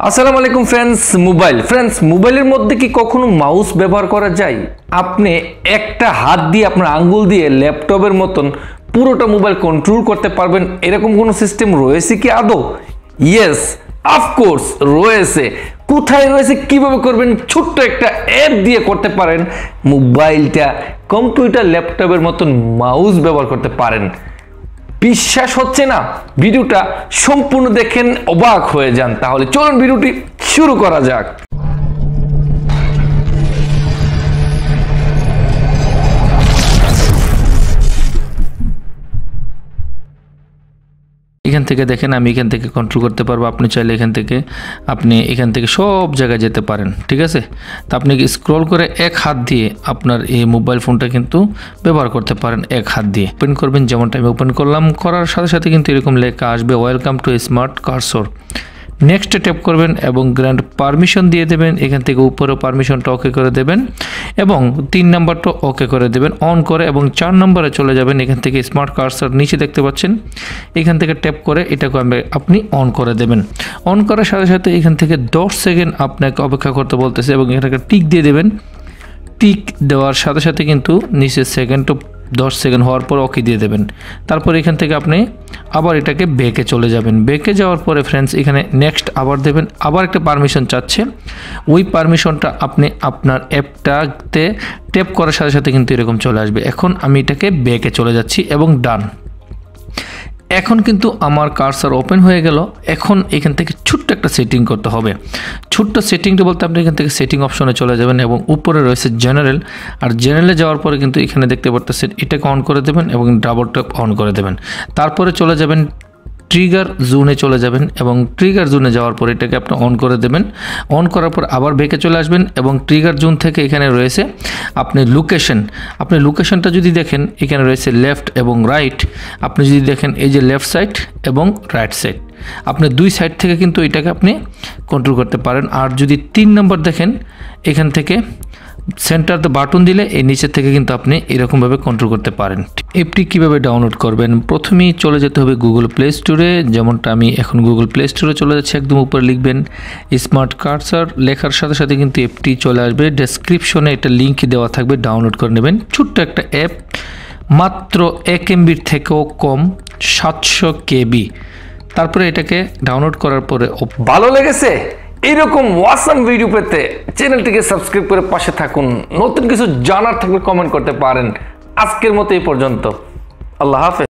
আসসালামু আলাইকুম ফ্রেন্ডস মোবাইলের মধ্যে কি কখনো মাউস ব্যবহার করা যায়? আপনি একটা হাত দিয়ে আপনার আঙ্গুল দিয়ে ল্যাপটপের মতন পুরোটা মোবাইল কন্ট্রোল করতে পারবেন, এরকম কোনো সিস্টেম রয়েছে কি আদৌ? ইয়েস, অফকোর্স রয়েছে। কোথায় রয়েছে, কিভাবে করবেন? ছোট্ট একটা অ্যাপ দিয়ে করতে পারেন। মোবাইলটা কম্পিউটার ল্যাপটপের মতন মাউস ব্যবহার করতে পারেন। বিশ্বাস হচ্ছে না? ভিডিওটা সম্পূর্ণ দেখেন, অবাক হয়ে যান। তাহলে চলুন ভিডিওটি শুরু করা যাক। এখান থেকে দেখেন আমি এখান থেকে কন্ট্রোল করতে পারবো। আপনি চাইলে এখান থেকে সব জায়গায় যেতে পারেন, ঠিক আছে? তো আপনি স্ক্রল করে এক হাত দিয়ে আপনার এই মোবাইল ফোনটা কিন্তু ব্যবহার করতে পারেন। এক হাত দিয়ে ওপেন করবেন, যেমনটা আমি ওপেন করলাম, করার সাথে সাথে কিন্তু এরকম লেখা আসবে, welcome to smart cursor. Next tap করবেন এবং গ্র্যান্ড পারমিশন দিয়ে দেবেন। এখান থেকে উপরে পারমিশনটা ওকে করে দেবেন এবং 3 নাম্বারটা ওকে করে দেবেন অন করে, এবং 4 নম্বরে চলে যাবেন। এখান থেকে স্মার্ট কার্সর নিচে দেখতে পাচ্ছেন, এখান থেকে ট্যাপ করে এটাকে আপনি অন করে দেবেন। অন করার সাথে সাথে এখান থেকে 10 সেকেন্ড আপনাকে অপেক্ষা করতে বলতেছে এবং এটাকে টিক দিয়ে দেবেন। টিক দেওয়ার সাথে সাথে কিন্তু নিচে সেকেন্ডও 10 সেকেন্ড হওয়ার পর ওকে দিয়ে দেবেন। তারপর এখান থেকে আপনি আবার এটাকে ব্যাকে চলে যাবেন। ব্যাকে যাওয়ার পরে ফ্রেন্ডস এখানে নেক্সট আবার দেবেন। আবার একটা পারমিশন চাচ্ছে, ওই পারমিশনটা আপনি আপনার অ্যাপটাতে ট্যাপ করার সাথে সাথে কিন্তু এরকম চলে আসবে। এখন আমি এটাকে ব্যাকে চলে যাচ্ছি এবং ডান। এখন কিন্তু আমার কার্সার ওপেন হয়ে গেল। এখন এখান থেকে ছোট্ট একটা সেটিং করতে হবে। ছোট্ট সেটিংটা বলতে আপনি এখান থেকে সেটিং অপশনে চলে যাবেন এবং উপরে রয়েছে জেনারেল। আর জেনারেলে যাওয়ার পরে কিন্তু এখানে দেখতে পারতেছেন, এটাকে অন করে দেবেন এবং ডাবল ট্যাপ অন করে দেবেন। তারপরে চলে যাবেন ট্রিগার জোনে চলে যাবেন এবং ট্রিগার জোনে যাওয়ার পর এটাকে আপনি অন করে দেবেন। অন করার পর আবার ব্যাকে চলে আসবেন এবং ট্রিগার জোন থেকে এখানে রয়েছে আপনি লোকেশনটা যদি দেখেন, এখানে রয়েছে লেফট এবং রাইট। আপনি যদি দেখেন এই যে লেফট সাইড এবং রাইট সাইড, আপনি 2 সাইড থেকে কিন্তু এটাকে আপনি কন্ট্রোল করতে পারেন। আর যদি 3 নম্বর দেখেন, এখান থেকে সেন্টার দ্য বাটন দিলে এই নিচে থেকে কিন্তু আপনি এরকমভাবে কন্ট্রোল করতে পারেন। অ্যাপটি কীভাবে ডাউনলোড করবেন? প্রথমেই চলে যেতে হবে গুগল প্লে স্টোরে, যেমনটা আমি এখন গুগল প্লে স্টোরে চলে যাচ্ছি। একদম উপরে লিখবেন স্মার্ট কার্সর, লেখার সাথে সাথে কিন্তু অ্যাপটি চলে আসবে। ডেসক্রিপশনে এটা লিঙ্ক দেওয়া থাকবে, ডাউনলোড করে নেবেন। ছোট্ট একটা অ্যাপ, মাত্র 1 MBর থেকেও কম, 700 KB। তারপরে এটাকে ডাউনলোড করার পরে ভালো লেগেছে এরকম ওয়াসাম ভিডিও পেতে চ্যানেলটিকে সাবস্ক্রাইব করে পাশে থাকুন। নতুন কিছু জানার থাকলে কমেন্ট করতে পারেন। আজকের মতো এই পর্যন্ত, আল্লাহ হাফেজ।